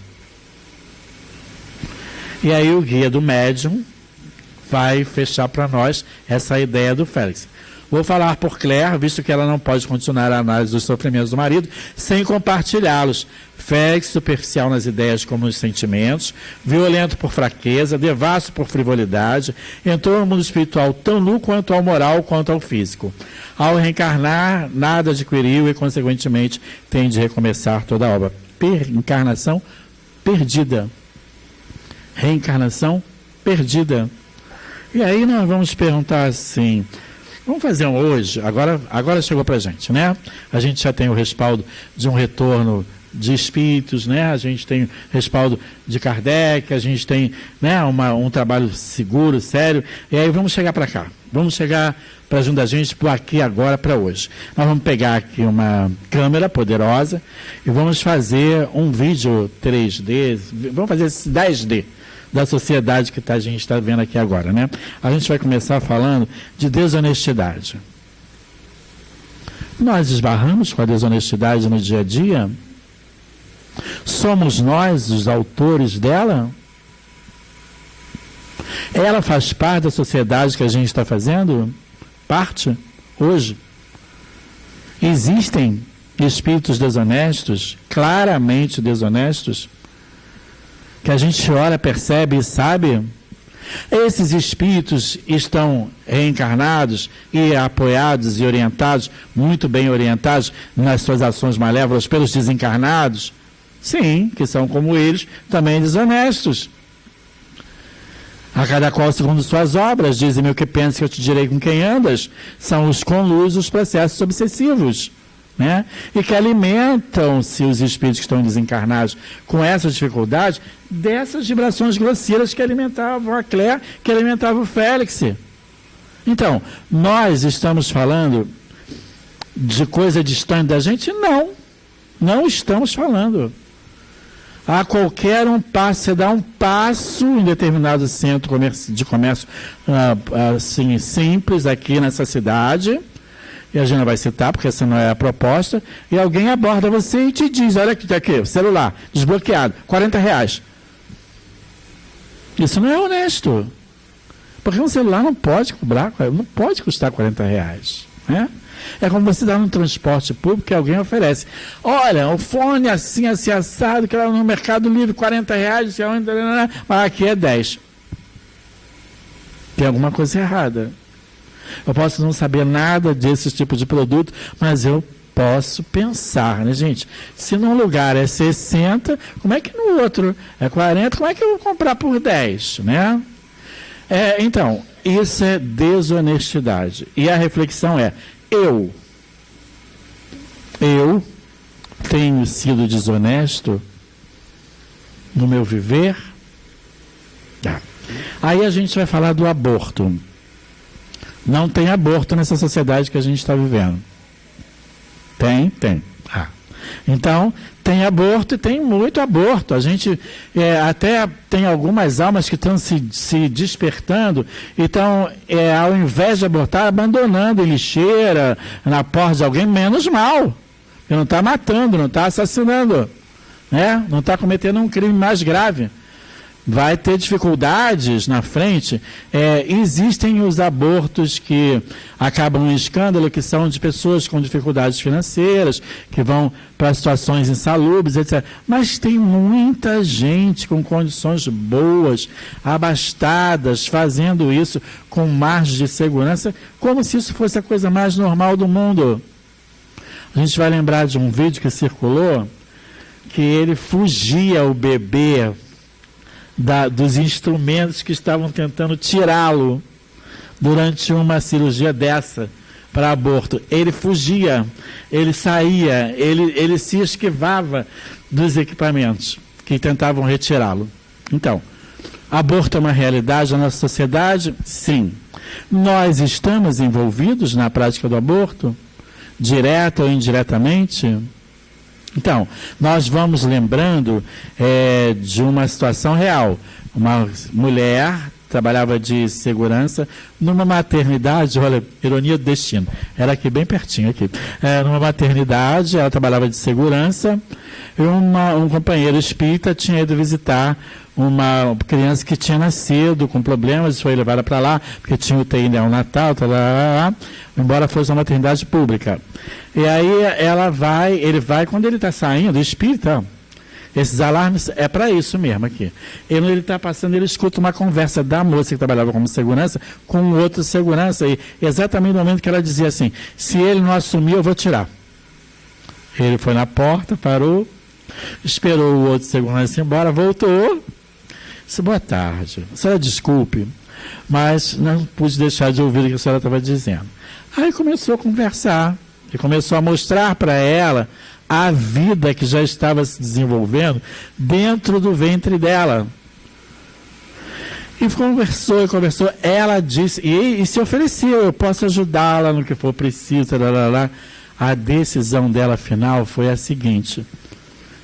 E aí o guia do médium vai fechar para nós essa ideia do Félix. Vou falar por Claire, visto que ela não pode continuar a análise dos sofrimentos do marido sem compartilhá-los. Félix, superficial nas ideias como nos sentimentos, violento por fraqueza, devasso por frivolidade, entrou no mundo espiritual tão nu quanto ao moral quanto ao físico. Ao reencarnar, nada adquiriu e, consequentemente, tem de recomeçar toda a obra. Encarnação perdida. Reencarnação perdida. E aí nós vamos perguntar assim... Vamos fazer um hoje, agora chegou para a gente, né? A gente já tem o respaldo de um retorno de espíritos, né? A gente tem o respaldo de Kardec, a gente tem, né, um trabalho seguro, sério, e aí vamos chegar para cá. Vamos chegar para junto da gente, para aqui agora, para hoje. Nós vamos pegar aqui uma câmera poderosa e vamos fazer um vídeo 3D, vamos fazer esse 10D. Da sociedade que a gente está vendo aqui agora, né? A gente vai começar falando de desonestidade. Nós esbarramos com a desonestidade no dia a dia? Somos nós os autores dela? Ela faz parte da sociedade que a gente está fazendo? Parte? Hoje? Existem espíritos desonestos, claramente desonestos, que a gente olha, percebe e sabe? Esses espíritos estão reencarnados e apoiados e orientados, muito bem orientados nas suas ações malévolas pelos desencarnados? Sim, que são como eles, também desonestos. A cada qual segundo suas obras, dizem-me o que pensa que eu te direi com quem andas, são os conlusos, os processos obsessivos. Né? E que alimentam-se os espíritos que estão desencarnados com essa dificuldade dessas vibrações grosseiras que alimentavam a Claire, que alimentavam o Félix. Então, nós estamos falando de coisa distante da gente? Não estamos falando. A qualquer um passo, você dá um passo em determinado centro de comércio assim, simples aqui nessa cidade, e a gente não vai citar, porque essa não é a proposta, e alguém aborda você e te diz, olha aqui, celular, desbloqueado, R$40. Isso não é honesto. Porque um celular não pode custar R$40. Né? É como você dá no transporte público que alguém oferece. Olha, o fone assim assado, que era no Mercado Livre, R$40, mas aqui é 10. Tem alguma coisa errada. Eu posso não saber nada desse tipo de produto, mas eu posso pensar, né, gente? Se num lugar é 60, como é que no outro é 40? Como é que eu vou comprar por 10, né? Então, isso é desonestidade. E a reflexão é, eu tenho sido desonesto no meu viver? Aí a gente vai falar do aborto. Não tem aborto nessa sociedade que a gente está vivendo. Tem. Então, tem aborto e tem muito aborto. A gente até tem algumas almas que estão se despertando, então, ao invés de abortar, abandonando em lixeira, na porta de alguém, menos mal. Porque não está matando, não está assassinando, né? Não está cometendo um crime mais grave. Vai ter dificuldades na frente. Existem os abortos que acabam em escândalo, que são de pessoas com dificuldades financeiras, que vão para situações insalubres, etc. Mas tem muita gente com condições boas, abastadas, fazendo isso com margem de segurança, como se isso fosse a coisa mais normal do mundo. A gente vai lembrar de um vídeo que circulou, que ele fugia, o bebê, dos instrumentos que estavam tentando tirá-lo durante uma cirurgia dessa para aborto. Ele fugia, ele saía, ele se esquivava dos equipamentos que tentavam retirá-lo. Então, aborto é uma realidade na nossa sociedade? Sim. Nós estamos envolvidos na prática do aborto, direta ou indiretamente? Então, nós vamos lembrando de uma situação real. Uma mulher trabalhava de segurança numa maternidade, olha, ironia do destino, era aqui bem pertinho, aqui. Numa maternidade, ela trabalhava de segurança, e um companheiro espírita tinha ido visitar uma criança que tinha nascido com problemas, foi levada para lá, porque tinha UTI neonatal, embora fosse uma maternidade pública. E aí ele vai, quando ele está saindo, espírita, esses alarmes é para isso mesmo aqui. Ele está passando, ele escuta uma conversa da moça que trabalhava como segurança com outro segurança, e exatamente no momento que ela dizia assim, se ele não assumir, eu vou tirar. Ele foi na porta, parou, esperou o outro segurança ir embora, voltou, disse, boa tarde, a senhora desculpe, mas não pude deixar de ouvir o que a senhora estava dizendo. Aí começou a conversar, e começou a mostrar para ela a vida que já estava se desenvolvendo dentro do ventre dela. E conversou, ela disse, e se ofereceu, eu posso ajudá-la no que for preciso, A decisão dela final foi a seguinte,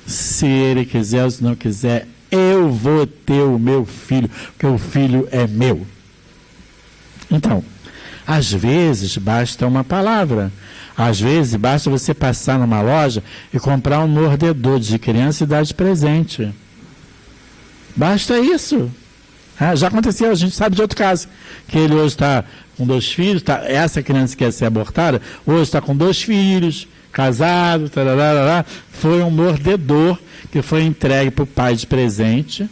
se ele quiser ou se não quiser, eu vou ter o meu filho, porque o filho é meu. Então, às vezes basta uma palavra, às vezes basta você passar numa loja e comprar um mordedor de criança e dar de presente. Basta isso. Já aconteceu, a gente sabe de outro caso, que ele hoje está com 2 filhos, essa criança que quer ser abortada, hoje está com 2 filhos, casado, foi um mordedor que foi entregue para o pai de presente,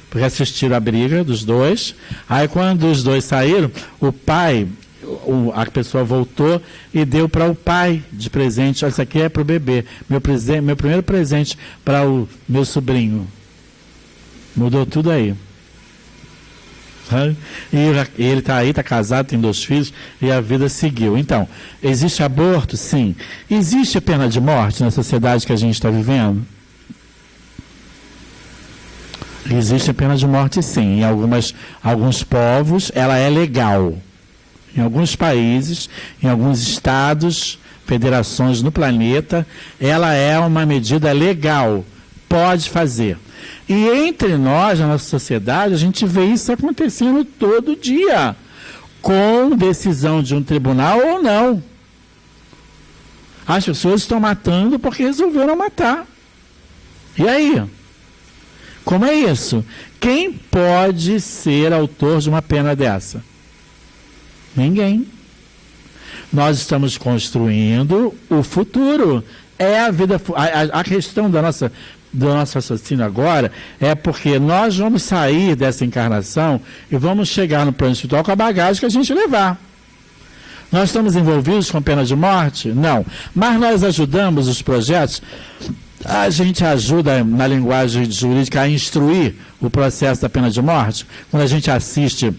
porque assistiram a briga dos 2. Aí quando os 2 saíram, o pai, a pessoa voltou e deu para o pai de presente, isso aqui é para o bebê, meu primeiro presente para o meu sobrinho. Mudou tudo aí. E ele está aí, está casado, tem 2 filhos, e a vida seguiu. Então, existe aborto? Sim. Existe a pena de morte na sociedade que a gente está vivendo? Existe a pena de morte, sim. Em alguns povos, ela é legal. Em alguns países, em alguns estados, federações no planeta, ela é uma medida legal. Pode fazer. E entre nós, na nossa sociedade, a gente vê isso acontecendo todo dia, com decisão de um tribunal ou não. As pessoas estão matando porque resolveram matar. E aí? Como é isso? Quem pode ser autor de uma pena dessa? Ninguém. Nós estamos construindo o futuro. É a vida. A questão do nosso raciocínio agora é porque nós vamos sair dessa encarnação e vamos chegar no plano espiritual com a bagagem que a gente levar. Nós estamos envolvidos com pena de morte? Não. Mas nós ajudamos os projetos. A gente ajuda, na linguagem jurídica, a instruir o processo da pena de morte. Quando a gente assiste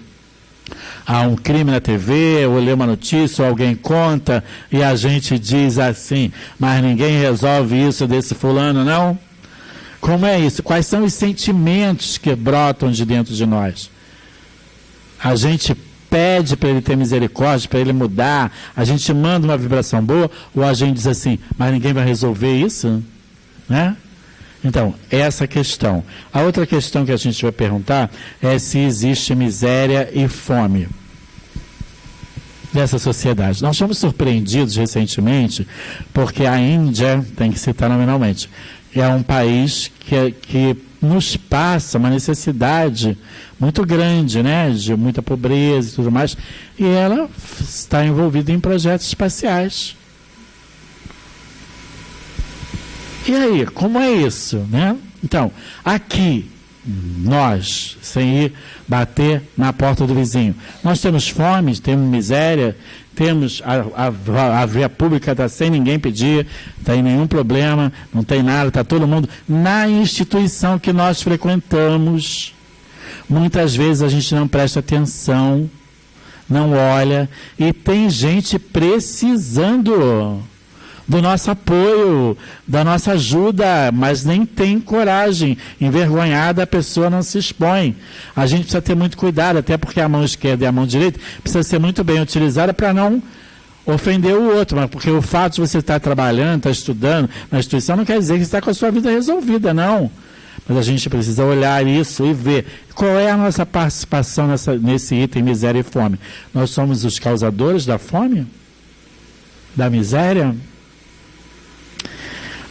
a um crime na TV, ou lê uma notícia, ou alguém conta, e a gente diz assim, mas ninguém resolve isso desse fulano, não? Como é isso? Quais são os sentimentos que brotam de dentro de nós? A gente pede para ele ter misericórdia, para ele mudar, a gente manda uma vibração boa, ou a gente diz assim, mas ninguém vai resolver isso? né? Então, essa questão. A outra questão que a gente vai perguntar é se existe miséria e fome dessa sociedade. Nós fomos surpreendidos recentemente, porque a Índia, tem que citar nominalmente, é um país que nos passa uma necessidade muito grande, né, de muita pobreza e tudo mais, e ela está envolvida em projetos espaciais. E aí, como é isso, né? Então, aqui, nós, sem ir bater na porta do vizinho, nós temos fome, temos miséria, temos a via pública está sem ninguém pedir, está em nenhum problema, não tem nada, está todo mundo na instituição que nós frequentamos. Muitas vezes a gente não presta atenção, não olha, e tem gente precisando do nosso apoio, da nossa ajuda, mas nem tem coragem. Envergonhada, a pessoa não se expõe. A gente precisa ter muito cuidado, até porque a mão esquerda e a mão direita precisa ser muito bem utilizada para não ofender o outro, mas porque o fato de você estar trabalhando, estar estudando na instituição, não quer dizer que você está com a sua vida resolvida, não. Mas a gente precisa olhar isso e ver qual é a nossa participação nesse item miséria e fome. Nós somos os causadores da fome? Da miséria?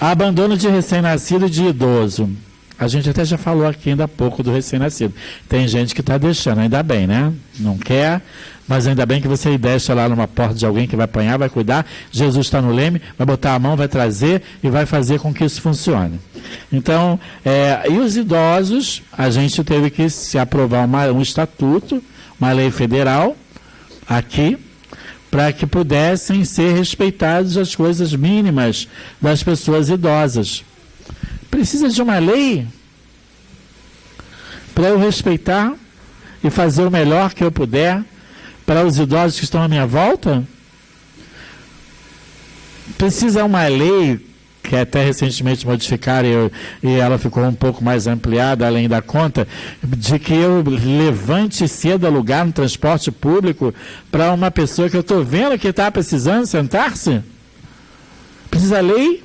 Abandono de recém-nascido e de idoso. A gente até já falou aqui ainda há pouco do recém-nascido. Tem gente que está deixando, ainda bem, né? Não quer, mas ainda bem que você deixa lá numa porta de alguém que vai apanhar, vai cuidar. Jesus está no leme, vai botar a mão, vai trazer e vai fazer com que isso funcione. Então, e os idosos, a gente teve que se aprovar um estatuto, uma lei federal, aqui, para que pudessem ser respeitadas as coisas mínimas das pessoas idosas. Precisa de uma lei para eu respeitar e fazer o melhor que eu puder para os idosos que estão à minha volta? Precisa uma lei que até recentemente modificaram e ela ficou um pouco mais ampliada, além da conta, de que eu levante cedo a lugar no transporte público para uma pessoa que eu estou vendo que está precisando sentar-se? Precisa lei?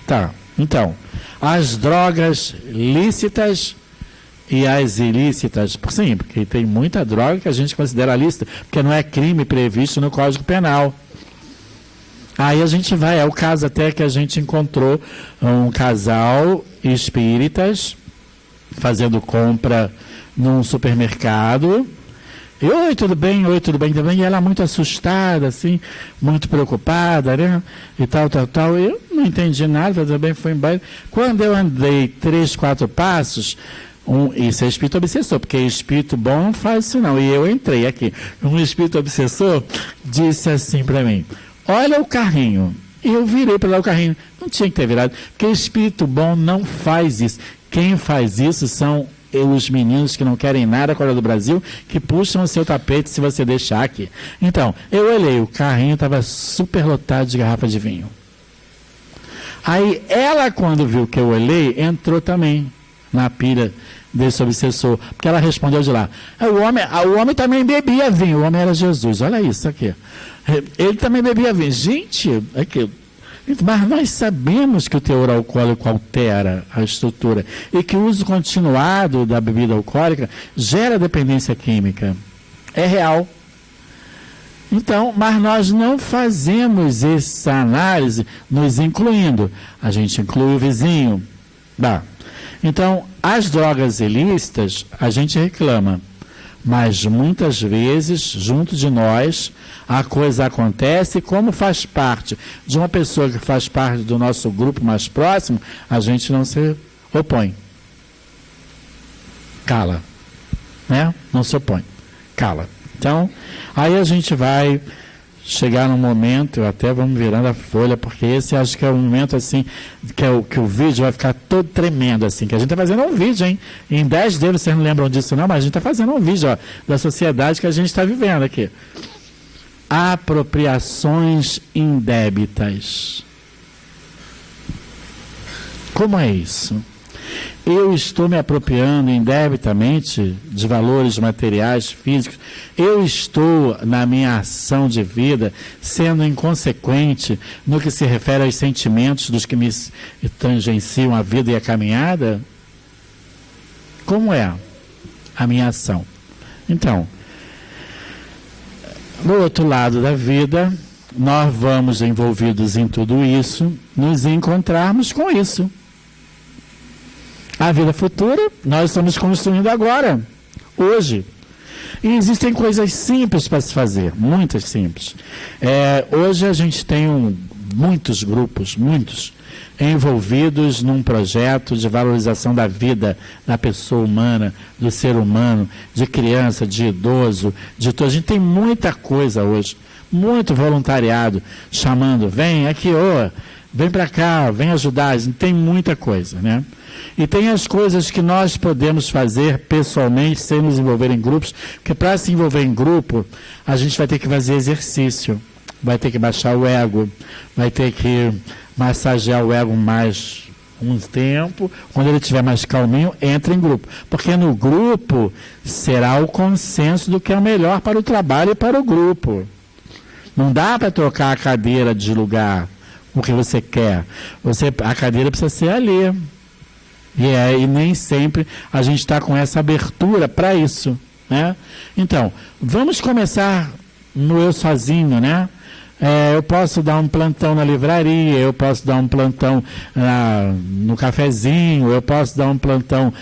Tá, então, as drogas lícitas e as ilícitas, sim, porque tem muita droga que a gente considera lícita, porque não é crime previsto no Código Penal. Aí a gente vai, é o caso até que a gente encontrou um casal espíritas fazendo compra num supermercado. E, oi, tudo bem? Oi, tudo bem? E ela muito assustada, assim, muito preocupada, né? E tal. Eu não entendi nada, também fui embora. Quando eu andei 3, 4 passos, isso é espírito obsessor, porque espírito bom não faz isso não. E eu entrei aqui. Um espírito obsessor disse assim para mim: olha o carrinho. E eu virei para lá o carrinho. Não tinha que ter virado, porque espírito bom não faz isso. Quem faz isso são os meninos que não querem nada com a do Brasil, que puxam o seu tapete se você deixar aqui. Então, eu olhei, o carrinho estava super lotado de garrafa de vinho. Aí, ela, quando viu que eu olhei, entrou também na pilha desse obsessor, porque ela respondeu de lá: o homem também bebia vinho, o homem era Jesus, olha isso aqui. Ele também bebia vinho. Gente, aqui, mas nós sabemos que o teor alcoólico altera a estrutura e que o uso continuado da bebida alcoólica gera dependência química. É real. Então, mas nós não fazemos essa análise nos incluindo. A gente inclui o vizinho. Então, as drogas ilícitas, a gente reclama. Mas muitas vezes, junto de nós, a coisa acontece, e como faz parte de uma pessoa que faz parte do nosso grupo mais próximo, a gente não se opõe. Cala. Né? Não se opõe. Cala. Então, aí a gente vai chegar num momento, até vamos virando a folha, porque esse acho que é o momento assim, que o vídeo vai ficar todo tremendo assim, que a gente está fazendo um vídeo, hein? Em 10 deles, vocês não lembram disso não, mas a gente está fazendo um vídeo, ó, da sociedade que a gente está vivendo aqui. Apropriações indébitas. Como é isso? Eu estou me apropriando indebitamente de valores materiais, físicos. Eu estou, na minha ação de vida, sendo inconsequente no que se refere aos sentimentos dos que me tangenciam a vida e a caminhada? Como é a minha ação? Então, no outro lado da vida, nós vamos envolvidos em tudo isso, nos encontrarmos com isso. A vida futura, nós estamos construindo agora, hoje. E existem coisas simples para se fazer, muitas simples. Hoje a gente tem muitos grupos, envolvidos num projeto de valorização da vida da pessoa humana, do ser humano, de criança, de idoso, de todo. A gente tem muita coisa hoje, muito voluntariado, chamando, vem aqui, vem para cá, vem ajudar. Tem muita coisa, né? E tem as coisas que nós podemos fazer pessoalmente, sem nos envolver em grupos, porque para se envolver em grupo, a gente vai ter que fazer exercício, vai ter que baixar o ego, vai ter que massagear o ego mais um tempo. Quando ele estiver mais calminho, entra em grupo. Porque no grupo será o consenso do que é o melhor para o trabalho e para o grupo. Não dá para trocar a cadeira de lugar, o que você quer. A cadeira precisa ser ali. E nem sempre a gente está com essa abertura para isso, né? Então, vamos começar no eu sozinho, né? Eu posso dar um plantão na livraria, eu posso dar um plantão no cafezinho, eu posso dar um plantão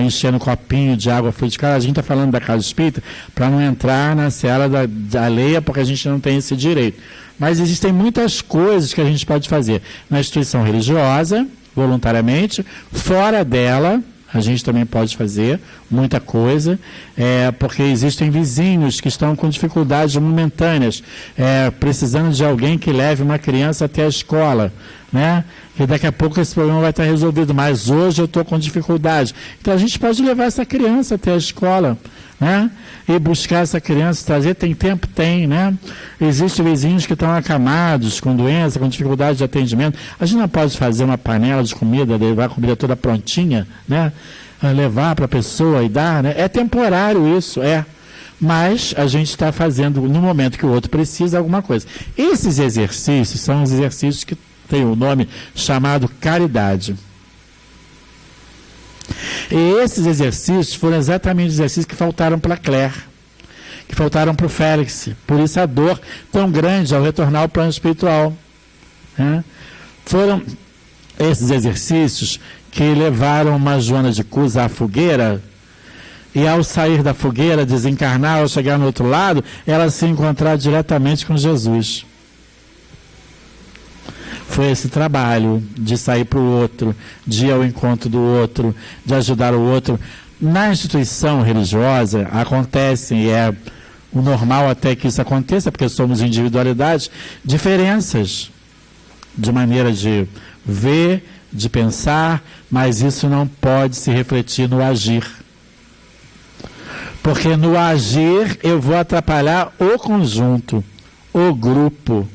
enchendo copinho de água frutificada. A gente está falando da Casa Espírita para não entrar na seara da alheia, porque a gente não tem esse direito. Mas existem muitas coisas que a gente pode fazer na instituição religiosa, voluntariamente. Fora dela, a gente também pode fazer muita coisa, porque existem vizinhos que estão com dificuldades momentâneas, precisando de alguém que leve uma criança até a escola, né? E daqui a pouco esse problema vai estar resolvido, mas hoje eu estou com dificuldade. Então a gente pode levar essa criança até a escola, né? E buscar essa criança, trazer, tem tempo? Tem, né? Existem vizinhos que estão acamados, com doença, com dificuldade de atendimento. A gente não pode fazer uma panela de comida, levar a comida toda prontinha, né? Levar para a pessoa e dar, né? É temporário isso, mas a gente está fazendo, no momento que o outro precisa, alguma coisa. Esses exercícios são os exercícios que têm o nome chamado caridade. E esses exercícios foram exatamente os exercícios que faltaram para a Claire, que faltaram para o Félix. Por isso a dor tão grande ao retornar ao plano espiritual, né? Foram esses exercícios que levaram uma Joana de Cus à fogueira, e ao sair da fogueira, desencarnar, ao chegar no outro lado, ela se encontrar diretamente com Jesus. Foi esse trabalho de sair para o outro, de ir ao encontro do outro, de ajudar o outro. Na instituição religiosa acontecem, e é o normal até que isso aconteça, porque somos individualidades, diferenças de maneira de ver, de pensar, mas isso não pode se refletir no agir. Porque no agir eu vou atrapalhar o conjunto, o grupo.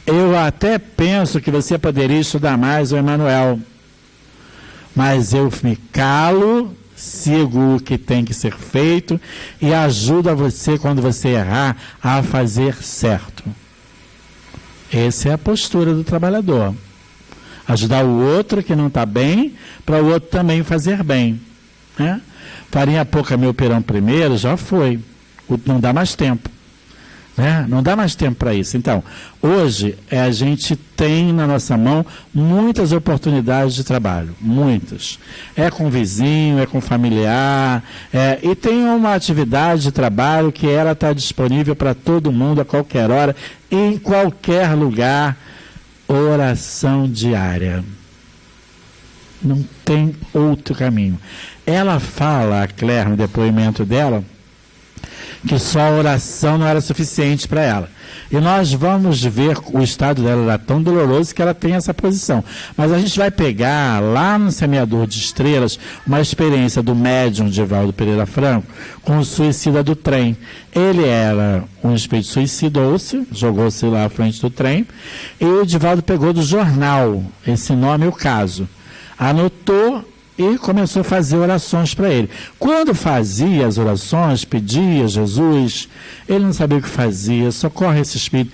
Eu até penso que você poderia estudar mais o Emmanuel, mas eu me calo, sigo o que tem que ser feito e ajudo a você, quando você errar, a fazer certo. Essa é a postura do trabalhador. Ajudar o outro que não está bem, para o outro também fazer bem, né? Farinha pouca meu perão primeiro, já foi. Não dá mais tempo, né? Não dá mais tempo para isso. Então, hoje a gente tem na nossa mão muitas oportunidades de trabalho, muitas. É com vizinho, é com familiar, e tem uma atividade de trabalho que ela está disponível para todo mundo a qualquer hora, em qualquer lugar. Oração diária. Não tem outro caminho. Ela fala, a Claire, no depoimento dela, que só a oração não era suficiente para ela. E nós vamos ver o estado dela era tão doloroso que ela tem essa posição. Mas a gente vai pegar lá no Semeador de Estrelas uma experiência do médium Divaldo Pereira Franco com o suicida do trem. Ele era um espírito, suicidou-se, jogou-se lá à frente do trem, e o Divaldo pegou do jornal esse nome e o caso. Anotou e começou a fazer orações para ele. Quando fazia as orações, pedia a Jesus, ele não sabia o que fazia, socorre esse espírito.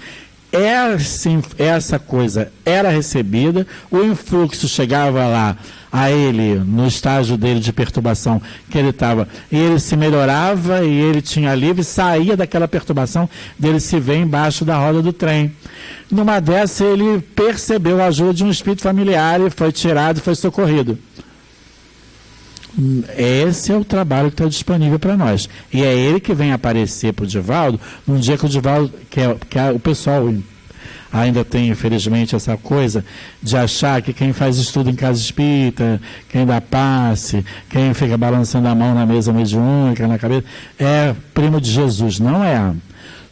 Essa coisa era recebida, o influxo chegava lá a ele, no estágio dele de perturbação que ele estava, e ele se melhorava e ele tinha alívio, saía daquela perturbação dele se ver embaixo da roda do trem. Numa dessa ele percebeu a ajuda de um espírito familiar e foi tirado e foi socorrido. Esse é o trabalho que está disponível para nós. E é ele que vem aparecer para o Divaldo, num dia que o Divaldo, o pessoal ainda tem, infelizmente, essa coisa de achar que quem faz estudo em casa espírita, quem dá passe, quem fica balançando a mão na mesa mediúnica, na cabeça, é primo de Jesus. Não é.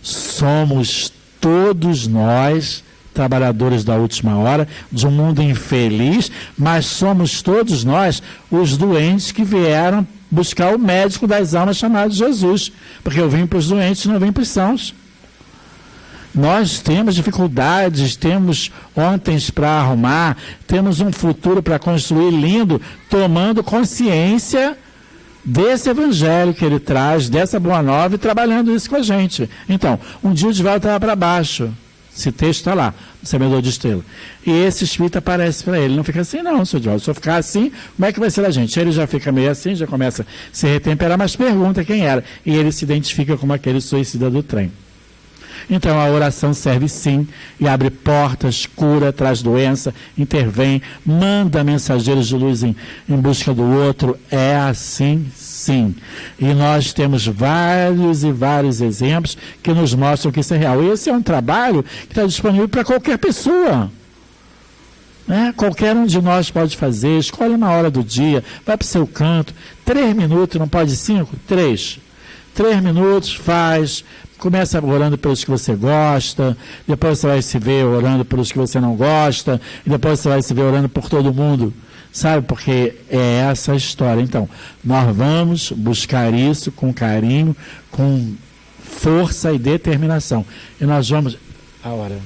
Somos todos nós trabalhadores da última hora, de um mundo infeliz, mas somos todos nós os doentes que vieram buscar o médico das almas chamado Jesus, porque eu vim para os doentes, não vim para os sãos. Nós temos dificuldades, temos ontens para arrumar, temos um futuro para construir lindo, tomando consciência desse evangelho que ele traz, dessa boa nova e trabalhando isso com a gente. Então, um dia o Divaldo estava para baixo. Esse texto está lá, o semeador de estrela. E esse espírito aparece para ele. Não fica assim, não, seu Divaldo. Se eu ficar assim, como é que vai ser a gente? Ele já fica meio assim, já começa a se retemperar, mas pergunta quem era. E ele se identifica como aquele suicida do trem. Então a oração serve sim e abre portas, cura, traz doença, intervém, manda mensageiros de luz em busca do outro. É assim sim. E nós temos vários e vários exemplos que nos mostram que isso é real. E esse é um trabalho que está disponível para qualquer pessoa. Qualquer um de nós pode fazer, escolhe uma hora do dia, vai para o seu canto, 3 minutos, não pode 5? 3 minutos, faz. Começa orando pelos que você gosta, depois você vai se ver orando pelos que você não gosta, e depois você vai se ver orando por todo mundo, sabe? Porque é essa a história. Então, nós vamos buscar isso com carinho, com força e determinação. E nós vamos... A hora...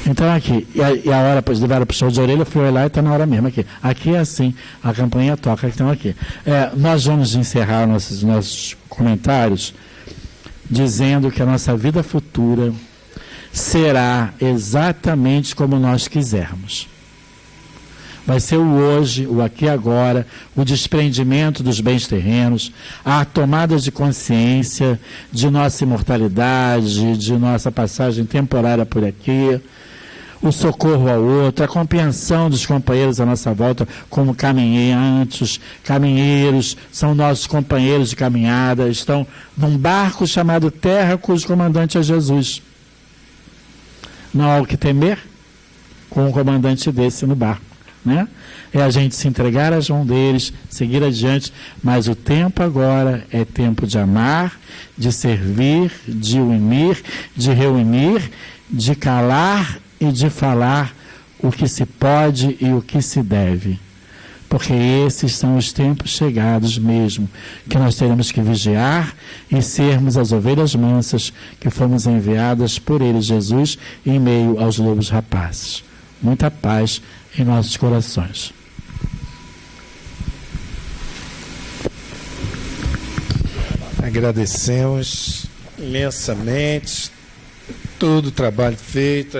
Então aqui, e a hora depois levaram para o show de orelha, eu fui lá e está na hora mesmo aqui. Aqui é assim, a campanha toca, então aqui. Nós vamos encerrar nossos comentários dizendo que a nossa vida futura será exatamente como nós quisermos. Vai ser o hoje, o aqui e agora, o desprendimento dos bens terrenos, a tomada de consciência de nossa imortalidade, de nossa passagem temporária por aqui, o socorro ao outro, a compreensão dos companheiros à nossa volta como caminhantes, caminheiros, são nossos companheiros de caminhada, estão num barco chamado Terra, cujo comandante é Jesus. Não há o que temer com um comandante desse no barco. É a gente se entregar às mãos deles, seguir adiante, mas o tempo agora é tempo de amar, de servir, de unir, de reunir, de calar e de falar o que se pode e o que se deve. Porque esses são os tempos chegados mesmo, que nós teremos que vigiar e sermos as ovelhas mansas que fomos enviadas por ele, Jesus, em meio aos lobos rapazes. Muita paz em nossos corações. Agradecemos imensamente todo o trabalho feito.